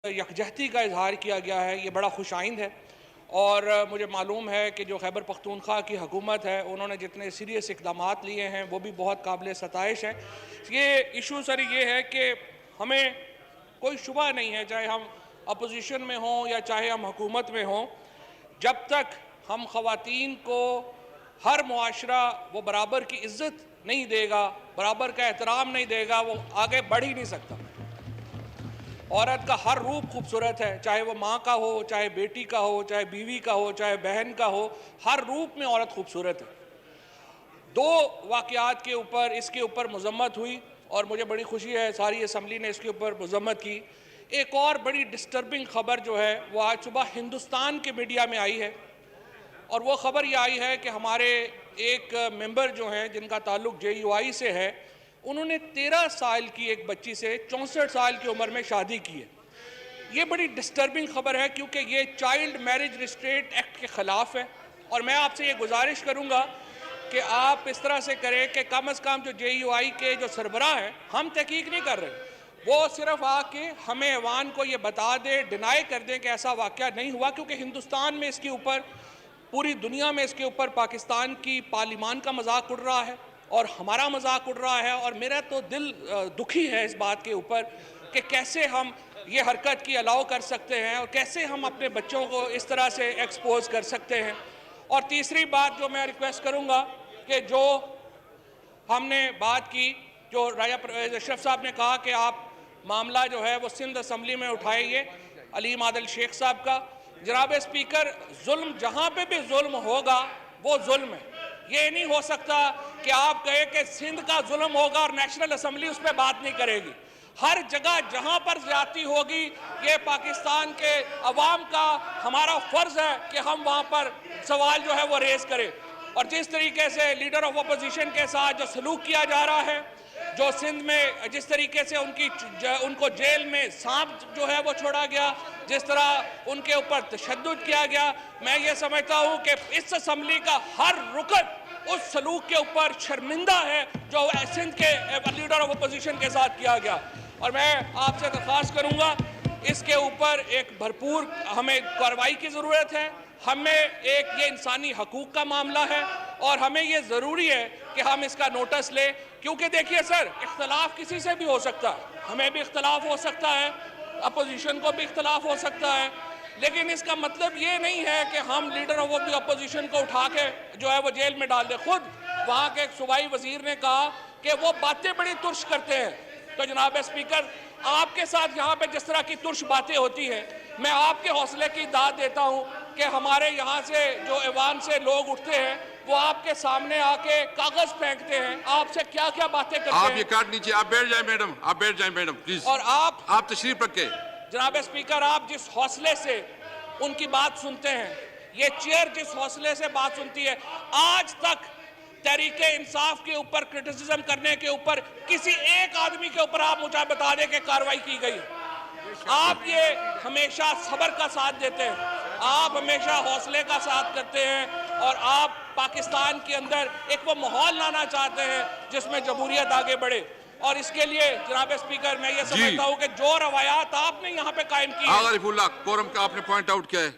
यकजहती का इजहार किया गया है, ये बड़ा खुशाइंद है। और मुझे मालूम है कि जो खैबर पख्तूनख्वा की हुकूमत है उन्होंने जितने सीरियस इकदामात लिए हैं वो भी बहुत काबिल सताइश हैं। ये इशू सर ये है कि हमें कोई शुबा नहीं है, चाहे हम अपोजिशन में हों या चाहे हम हुकूमत में हों, जब तक हम ख़वातीन को हर मुआशरा वो बराबर की इज़्ज़त नहीं देगा, बराबर का एहतराम नहीं देगा, वो आगे बढ़ ही नहीं सकता। औरत का हर रूप खूबसूरत है, चाहे वो माँ का हो, चाहे बेटी का हो, चाहे बीवी का हो, चाहे बहन का हो, हर रूप में औरत खूबसूरत है। दो वाक़यात के ऊपर इसके ऊपर मज़म्मत हुई और मुझे बड़ी खुशी है सारी असम्बली ने इसके ऊपर मज़म्मत की। एक और बड़ी डिस्टर्बिंग ख़बर जो है वो आज सुबह हिंदुस्तान के मीडिया में आई है और वो ख़बर ये आई है कि हमारे एक मेंबर जो हैं जिनका ताल्लुक़ JUI से है, उन्होंने 13 साल की एक बच्ची से 64 साल की उम्र में शादी की है। ये बड़ी डिस्टर्बिंग ख़बर है क्योंकि ये चाइल्ड मैरिज रिस्ट्रेंट एक्ट के ख़िलाफ़ है और मैं आपसे ये गुजारिश करूँगा कि आप इस तरह से करें कि कम अज़ कम जो JUI के जो सरबराह हैं, हम तहकीक नहीं कर रहे, वो सिर्फ आके हमें ऐवान को ये बता दें, डिनाई कर दें कि ऐसा वाक़या नहीं हुआ, क्योंकि हिंदुस्तान में इसके ऊपर, पूरी दुनिया में इसके ऊपर पाकिस्तान की पार्लिमान का मजाक उड़ रहा है और हमारा मजाक उड़ रहा है। और मेरा तो दिल दुखी है इस बात के ऊपर कि कैसे हम ये हरकत की अलाउ कर सकते हैं और कैसे हम अपने बच्चों को इस तरह से एक्सपोज कर सकते हैं। और तीसरी बात जो मैं रिक्वेस्ट करूँगा कि जो हमने बात की, जो राजा अशरफ साहब ने कहा कि आप मामला जो है वो सिंध असम्बली में उठाइए अलीम आदिल शेख साहब का। जनाब स्पीकर, जुल्म जहाँ पे भी जुल्म होगा वो जुल्म है। ये नहीं हो सकता कि आप कहें कि सिंध का जुल्म होगा और नेशनल असम्बली उस पर बात नहीं करेगी। हर जगह जहाँ पर ज्यादती होगी, ये पाकिस्तान के अवाम का हमारा फ़र्ज़ है कि हम वहाँ पर सवाल जो है वो रेज़ करें। और जिस तरीके से लीडर ऑफ अपोजिशन के साथ जो सलूक किया जा रहा है, जो सिंध में जिस तरीके से उनको जेल में सांप जो है वो छोड़ा गया, जिस तरह उनके ऊपर तशद्दुद किया गया, मैं ये समझता हूँ कि इस असम्बली का हर रुकन उस सलूक के ऊपर शर्मिंदा है जो सिंध के लीडर ऑफ अपोजिशन के साथ किया गया। और मैं आपसे दरख्वास्त करूँगा, इसके ऊपर एक भरपूर हमें कार्रवाई की ज़रूरत है। हमें एक ये इंसानी हकूक़ का मामला है और हमें ये ज़रूरी है कि हम इसका नोटिस लें, क्योंकि देखिए सर, इख्तलाफ किसी से भी हो सकता है, हमें भी इख्तलाफ हो सकता है, अपोजिशन को भी इख्तलाफ हो सकता है, लेकिन इसका मतलब ये नहीं है कि हम लीडर ऑफ द अपोजिशन को उठा के जो है वो जेल में डाल दें। खुद वहाँ के एक सूबाई वजीर ने कहा कि वो बातें बड़ी तुर्श करते हैं। तो जनाब स्पीकर, आपके साथ यहाँ पे जिस तरह की तुर्श बातें होती हैं, मैं आपके हौसले की दाद देता हूँ कि हमारे यहाँ से जो ऐवान से लोग उठते हैं वो आपके सामने आके कागज फेंकते हैं, आपसे क्या क्या बातें करते हैं। आप ये काट लीजिए, आप बैठ जाएं मैडम, आप बैठ जाएं मैडम प्लीज। और आप तशरीफ रखें। जनाब स्पीकर, आप जिस हौसले से उनकी बात सुनते हैं, ये चेयर जिस हौसले से बात सुनती है, आज तक तहरीके इंसाफ के ऊपर क्रिटिसिज्म करने के ऊपर किसी एक आदमी के ऊपर आप मुझे बता दें कि कार्रवाई की गई। आप ये हमेशा सब्र का साथ देते हैं, आप हमेशा हौसले का साथ करते हैं और आप पाकिस्तान के अंदर एक वो माहौल लाना चाहते हैं जिसमें जमहूरियत आगे बढ़े। और इसके लिए जनाब स्पीकर, मैं ये समझता हूँ कि जो रवायात आपने यहाँ पे कायम की है, आरिफुल्लाह, कोरम का आपने पॉइंट आउट किया है।